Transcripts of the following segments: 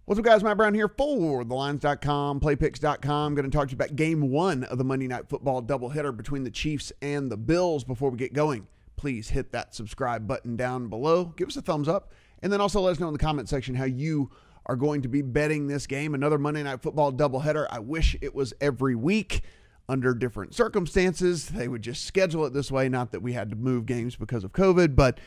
What's up, guys? Matt Brown here for thelines.com, playpicks.com. Going to talk to you about game one of the Monday Night Football doubleheader between the Chiefs and the Bills. Before we get going, please hit that subscribe button down below. Give us a thumbs up. And then also let us know in the comment section how you are going to be betting this game. Another Monday Night Football doubleheader. I wish it was every week. Under different circumstances, they would just schedule it this way. Not that we had to move games because of COVID, but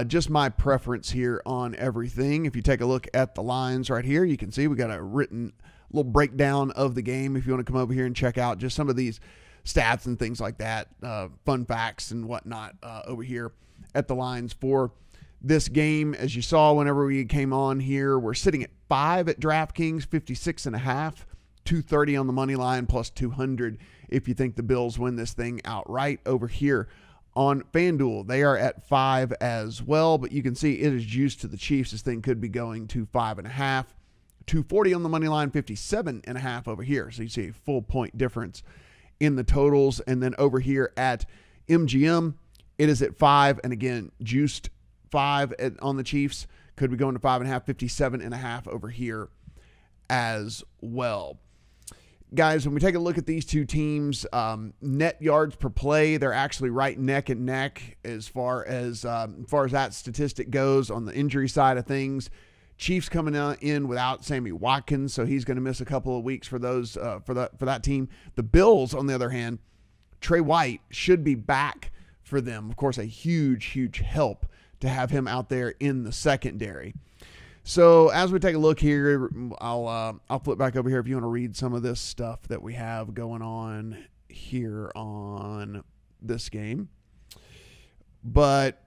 just my preference here on everything. If you take a look at the lines right here, you can see we got a written little breakdown of the game. If you want to come over here and check out just some of these stats and things like that, fun facts and whatnot over here at the lines for this game. As you saw, whenever we came on here, we're sitting at 5 at DraftKings, 56.5, 230 on the money line, plus 200 if you think the Bills win this thing outright. Over here on FanDuel, they are at 5 as well, but you can see it is juiced to the Chiefs. This thing could be going to 5.5. 240 on the money line, 57.5 over here. So you see a full point difference in the totals. And then over here at MGM, it is at 5, and again, juiced 5 on the Chiefs. Could be going to 5.5, 57.5 over here as well. Guys, when we take a look at these two teams, net yards per play, they're actually right neck and neck as far as that statistic goes on the injury side of things. Chiefs coming in without Sammy Watkins, so he's going to miss a couple of weeks for those for that team. The Bills, on the other hand, Trey White should be back for them. Of course, a huge help to have him out there in the secondary. So as we take a look here, I'll flip back over here if you want to read some of this stuff that we have going on here on this game. But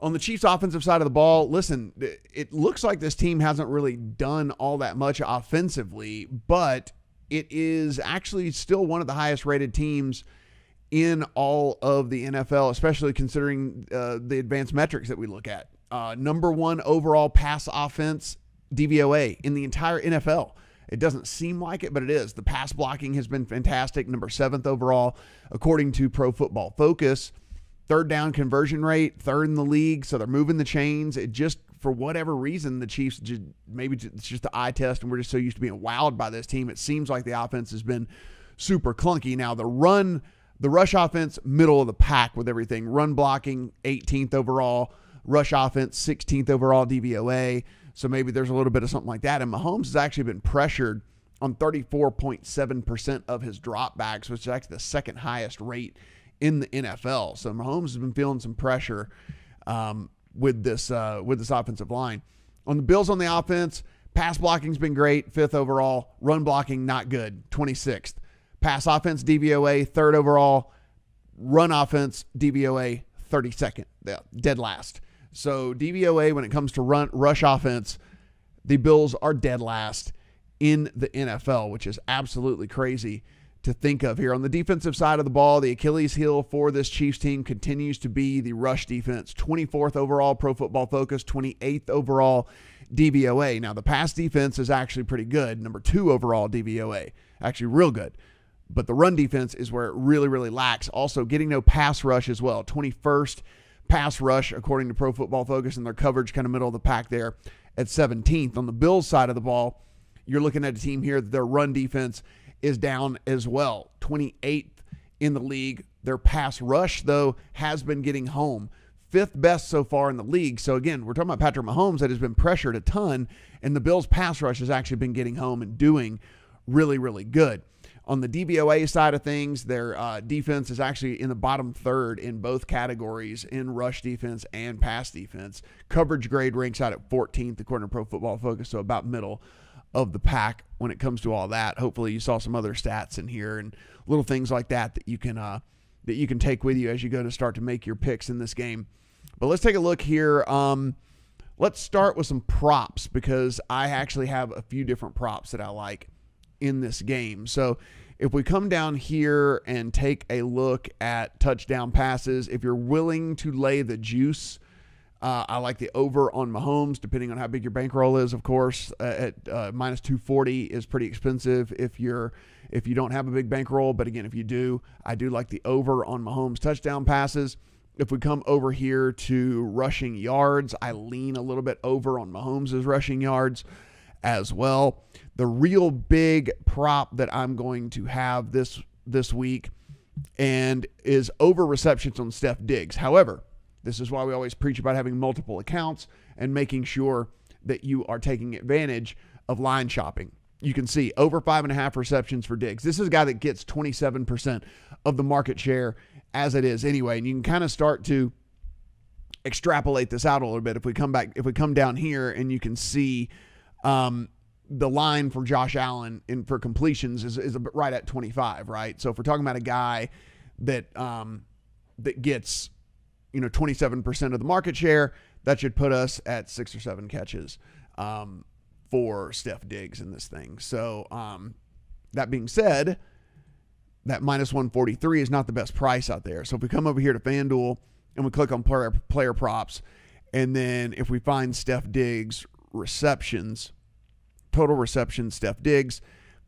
on the Chiefs' offensive side of the ball, listen, it looks like this team hasn't really done all that much offensively, but it is actually still one of the highest rated teams in all of the NFL, especially considering the advanced metrics that we look at. Number one overall pass offense, DVOA, in the entire NFL. It doesn't seem like it, but it is. The pass blocking has been fantastic. Number 7th overall, according to Pro Football Focus. Third down conversion rate, 3rd in the league. So they're moving the chains. It just, for whatever reason, the Chiefs, maybe it's just the eye test, and we're just so used to being wowed by this team. It seems like the offense has been super clunky. Now, the rush offense, middle of the pack with everything. Run blocking, 18th overall. Rush offense, 16th overall DVOA. So maybe there's a little bit of something like that. And Mahomes has actually been pressured on 34.7% of his dropbacks, which is actually the second highest rate in the NFL. So Mahomes has been feeling some pressure with this offensive line. On the Bills on the offense, pass blocking's been great, 5th overall. Run blocking, not good, 26th. Pass offense DVOA, 3rd overall. Run offense DVOA, 32nd, dead last. So DVOA, when it comes to rush offense, the Bills are dead last in the NFL, which is absolutely crazy to think of here. On the defensive side of the ball, the Achilles heel for this Chiefs team continues to be the rush defense. 24th overall Pro Football Focus, 28th overall DVOA. Now, the pass defense is actually pretty good. Number 2 overall DVOA, actually real good. But the run defense is where it really lacks. Also, getting no pass rush as well. 21st pass rush, according to Pro Football Focus, and their coverage kind of middle of the pack there at 17th. On the Bills side of the ball, you're looking at a team here that their run defense is down as well. 28th in the league. Their pass rush, though, has been getting home. 5th best so far in the league. So, again, we're talking about Patrick Mahomes that has been pressured a ton, and the Bills' pass rush has actually been getting home and doing really good. On the DVOA side of things, their defense is actually in the bottom 3rd in both categories in rush defense and pass defense. Coverage grade ranks out at 14th according to Pro Football Focus, so about middle of the pack when it comes to all that. Hopefully you saw some other stats in here and little things like that you can take with you as you go to start to make your picks in this game. But let's take a look here. Let's start with some props because I actually have a few different props that I like in this game. So if we come down here and take a look at touchdown passes, if you're willing to lay the juice, I like the over on Mahomes, depending on how big your bankroll is, of course. At minus 240 is pretty expensive if you don't have a big bankroll. But again, if you do, I do like the over on Mahomes touchdown passes. If we come over here to rushing yards, I lean a little bit over on Mahomes' rushing yards as well. The real big prop that I'm going to have this week and is over receptions on Steph Diggs. However, this is why we always preach about having multiple accounts and making sure that you are taking advantage of line shopping. You can see over 5.5 receptions for Diggs. This is a guy that gets 27% of the market share as it is anyway. And you can kind of start to extrapolate this out a little bit. If we come down here and you can see the line for Josh Allen for completions is right at 25, right? So if we're talking about a guy that gets 27% of the market share, that should put us at 6 or 7 catches for Steph Diggs in this thing. So that being said, that minus 143 is not the best price out there. So if we come over here to FanDuel and we click on player props, and then if we find Steph Diggs receptions, total receptions, Steph Diggs,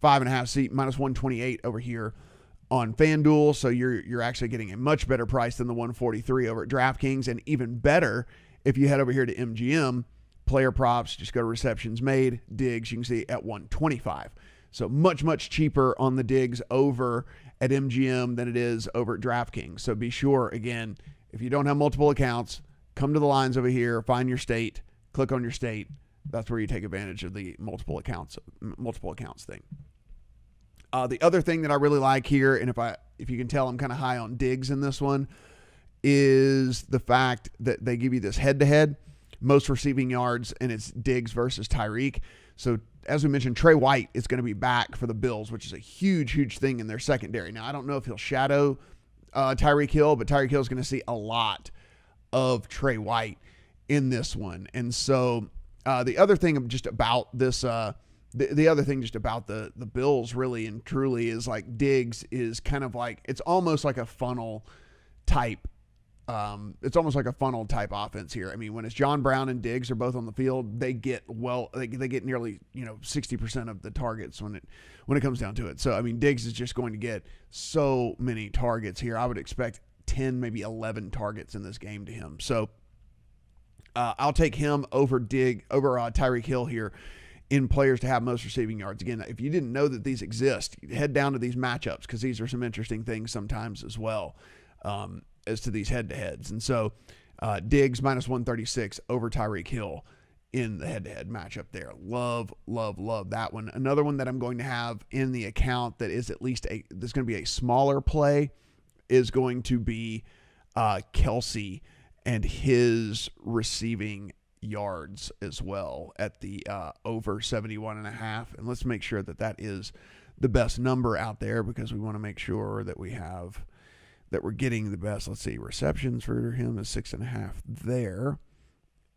5.5 seat, minus 128 over here on FanDuel. So you're actually getting a much better price than the 143 over at DraftKings, and even better if you head over here to MGM, player props, just go to receptions made, Diggs, you can see at 125. So much, much cheaper on the Diggs over at MGM than it is over at DraftKings. So be sure, again, if you don't have multiple accounts, come to the lines over here, find your state, click on your state. That's where you take advantage of the multiple accounts thing. The other thing that I really like here, and if you can tell, I'm kind of high on Diggs in this one, is the fact that they give you this head-to-head, most receiving yards, and it's Diggs versus Tyreek. So as we mentioned, Trey White is going to be back for the Bills, which is a huge, huge thing in their secondary. Now, I don't know if he'll shadow Tyreek Hill, but Tyreek Hill is going to see a lot of Trey White in this one. And so the other thing just about this, the other thing just about the Bills really and truly is like Diggs is kind of like, it's almost like a funnel type. It's almost like a funnel type offense here. I mean, when it's John Brown and Diggs are both on the field, they get nearly 60% of the targets when it comes down to it. So I mean, Diggs is just going to get so many targets here. I would expect 10, maybe 11 targets in this game to him. So I'll take him over Tyreek Hill here in players to have most receiving yards. Again, if you didn't know that these exist, head down to these matchups because these are some interesting things sometimes as well. As to these head-to-heads. And so Diggs minus 136 over Tyreek Hill in the head-to-head matchup there. Love, love, love that one. Another one that I'm going to have in the account that is at least there's going to be a smaller play is going to be Kelsey and his receiving yards as well at the over 71.5. And let's make sure that is the best number out there because we want to make sure that we're getting the best. Let's see, receptions for him is 6.5 there.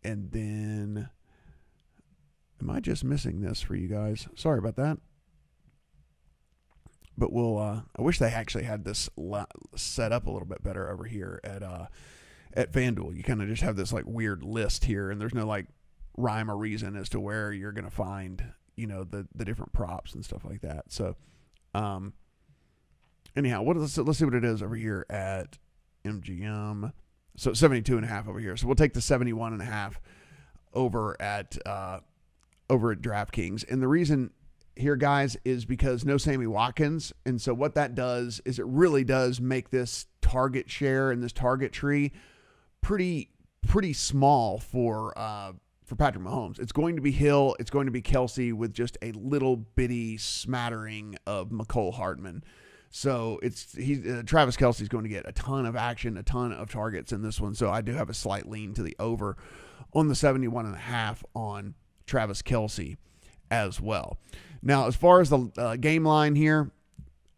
And then, am I just missing this for you guys? Sorry about that. But I wish they actually had this set up a little bit better over here at FanDuel. You kind of just have this like weird list here, and there's no like rhyme or reason as to where you're going to find, the different props and stuff like that. So, anyhow, let's see what it is over here at MGM. So 72.5 over here. So we'll take the 71.5 over at DraftKings. And the reason here, guys, is because no Sammy Watkins. And so what that does is it really does make this target share and this target tree pretty small for Patrick Mahomes. It's going to be Hill. It's going to be Kelsey with just a little bitty smattering of McCole Hardman. So Travis Kelce's going to get a ton of action, a ton of targets in this one. So I do have a slight lean to the over on the 71.5 on Travis Kelce as well. Now, as far as the game line here,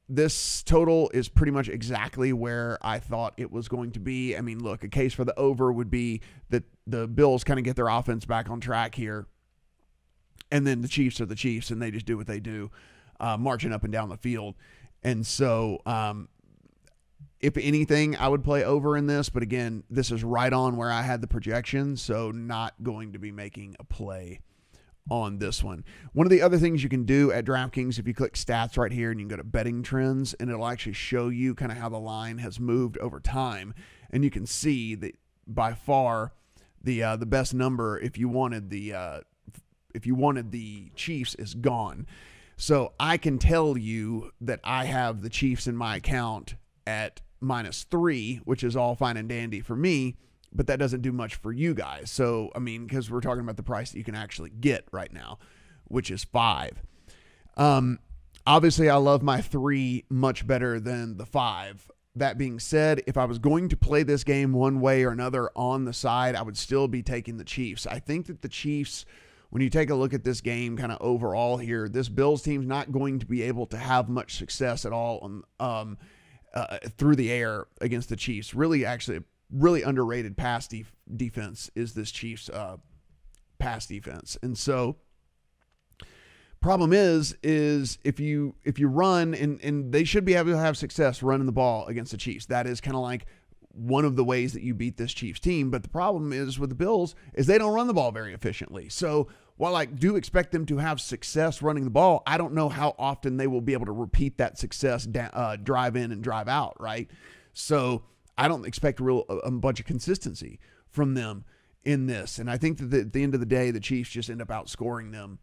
this total is pretty much exactly where I thought it was going to be. I mean, look, a case for the over would be that the Bills kind of get their offense back on track here. And then the Chiefs are the Chiefs, and they just do what they do, marching up and down the field. And so, if anything, I would play over in this. But again, this is right on where I had the projection, so not going to be making a play on this one. One of the other things you can do at DraftKings, if you click stats right here and you can go to betting trends, and it'll actually show you kind of how the line has moved over time. and you can see that by far the best number if you wanted the Chiefs is gone. So I can tell you that I have the Chiefs in my account at -3, which is all fine and dandy for me, but that doesn't do much for you guys. So, I mean, because we're talking about the price that you can actually get right now, which is 5. Obviously, I love my 3 much better than the 5. That being said, if I was going to play this game one way or another on the side, I would still be taking the Chiefs. I think that the Chiefs, when you take a look at this game kind of overall here, this Bills team's not going to be able to have much success at all on through the air against the Chiefs. Really, actually, really underrated pass defense is this Chiefs pass defense. And so problem is if you run, and they should be able to have success running the ball against the Chiefs. That is kind of like one of the ways that you beat this Chiefs team. But the problem is with the Bills is they don't run the ball very efficiently. So while I do expect them to have success running the ball, I don't know how often they will be able to repeat that success, drive in and drive out, right? So I don't expect a bunch of consistency from them in this. And I think that at the end of the day, the Chiefs just end up outscoring them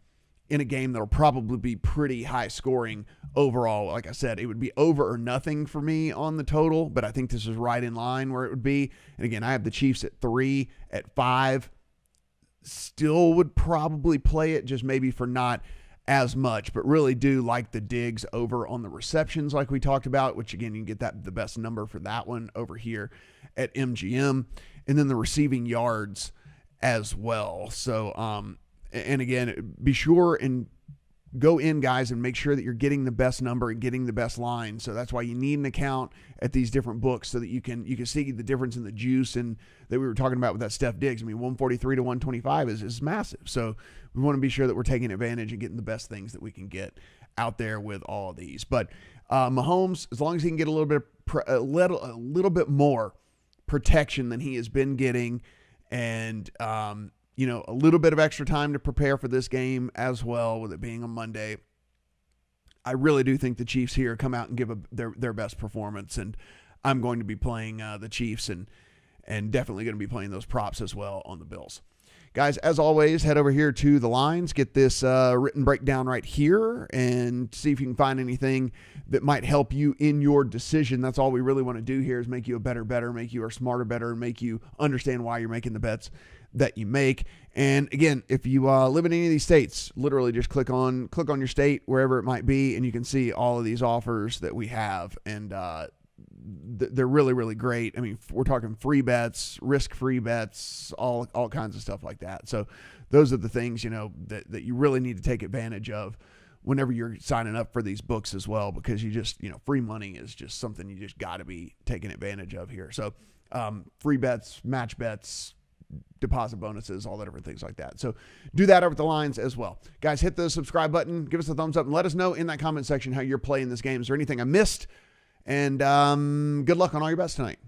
in a game that'll probably be pretty high scoring overall. Like I said, it would be over or nothing for me on the total, but I think this is right in line where it would be. And again, I have the Chiefs at 3, at 5. Still would probably play it, just maybe for not as much, but really do like the Diggs over on the receptions like we talked about, which again, you can get the best number for that one over here at MGM, and then the receiving yards as well. So, and again, be sure and go in, guys, and make sure that you're getting the best number and getting the best line. So that's why you need an account at these different books so that you can see the difference in the juice and that we were talking about with that Steph Diggs. I mean, 143 to 125 is massive. So we want to be sure that we're taking advantage and getting the best things that we can get out there with all of these. But Mahomes, as long as he can get a little bit more protection than he has been getting, and a little bit of extra time to prepare for this game as well, with it being on Monday, I really do think the Chiefs here come out and give their best performance, and I'm going to be playing the Chiefs and definitely going to be playing those props as well on the Bills. Guys, as always, head over here to the lines, get this written breakdown right here, and see if you can find anything that might help you in your decision. That's all we really want to do here, is make you a better bettor, make you a smarter bettor, and make you understand why you're making the bets that you make. And again, if you live in any of these states, literally just click on your state, wherever it might be, and you can see all of these offers that we have. And they're really, really great. I mean, we're talking free bets, risk-free bets, all kinds of stuff like that. So those are the things, that you really need to take advantage of whenever you're signing up for these books as well, because you just, free money is just something you just got to be taking advantage of here. So free bets, match bets, deposit bonuses, all the different things like that. So do that over at the lines as well. Guys, hit the subscribe button, give us a thumbs up, and let us know in that comment section how you're playing this game. Is there anything I missed? And good luck on all your bets tonight.